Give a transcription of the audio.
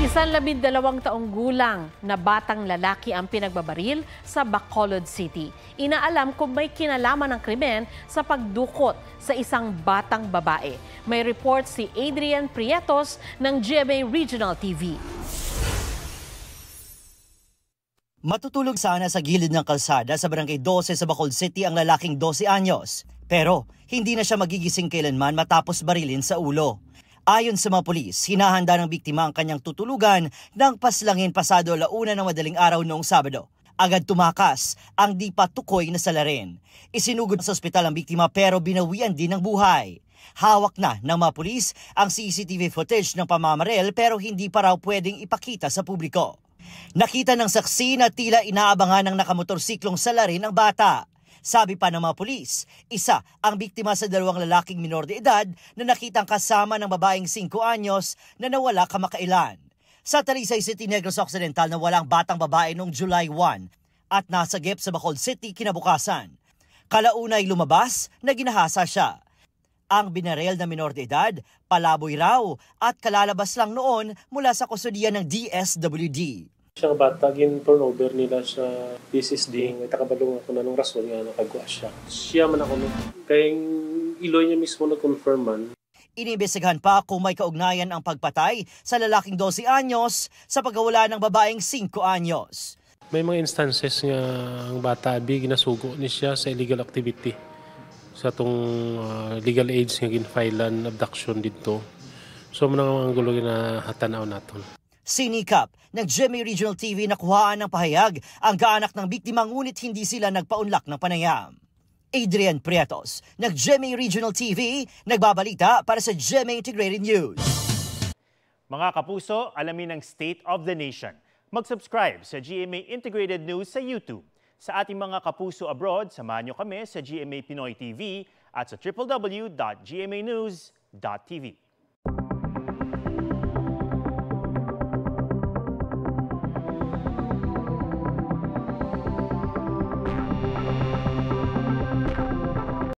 Isang 12 taong gulang na batang lalaki ang pinagbabaril sa Bacolod City. Inaalam kung may kinalaman ng krimen sa pagdukot sa isang batang babae. May report si Adrian Prietos ng GMA Regional TV. Matutulog sana sa gilid ng kalsada sa Barangay 12 sa Bacolod City ang lalaking 12 anyos. Pero hindi na siya magigising kailanman matapos barilin sa ulo. Ayon sa mga pulis, hinahanda ng biktima ang kanyang tutulugan ng paslangin pasado 1:00 ng madaling araw noong Sabado. Agad tumakas ang di pa tukoy na salarin. Isinugod sa ospital ang biktima pero binawian din ng buhay. Hawak na ng mga pulis ang CCTV footage ng pamamaril pero hindi pa raw pwedeng ipakita sa publiko. Nakita ng saksi na tila inaabangan ng nakamotorsiklong salarin ang bata. Sabi pa ng mga pulis, isa ang biktima sa 2 lalaking minor de edad na nakitang kasama ng babaeng 5 anyos na nawala kamakailan. Sa Talisay City, Negros Occidental na walang batang babae noong July 1 at nasagip sa Bacolod City kinabukasan. Kalaunay lumabas na ginahasa siya. Ang binarel na minor de edad, palaboy raw at kalalabas lang noon mula sa kustudiya ng DSWD. Siyang bata, gin-turnover nila sa PSSD. May takabalong ako na nung rason nga nakagwa siya. Siya man ako nung kayang iloy niya mismo na confirm man. Iniimbestigahan pa kung may kaugnayan ang pagpatay sa lalaking 12 anyos sa pagkawala ng babaeng 5 anyos. May mga instances nga ang bata ginasugo ni siya sa illegal activity. Sa itong legal age nga ginfilean abduction dito. So manang ang gulo na hatanaw naton. Sinikap ng GMA Regional TV na kuhaan ng pahayag ang kaanak ng biktima ngunit hindi sila nagpaunlak ng panayam. Adrian Prietos ng GMA Regional TV nagbabalita para sa GMA Integrated News. Mga kapuso, alamin ang State of the Nation. Mag-subscribe sa GMA Integrated News sa YouTube. Sa ating mga kapuso abroad, samahan niyo kami sa GMA Pinoy TV at sa www.gmanews.tv.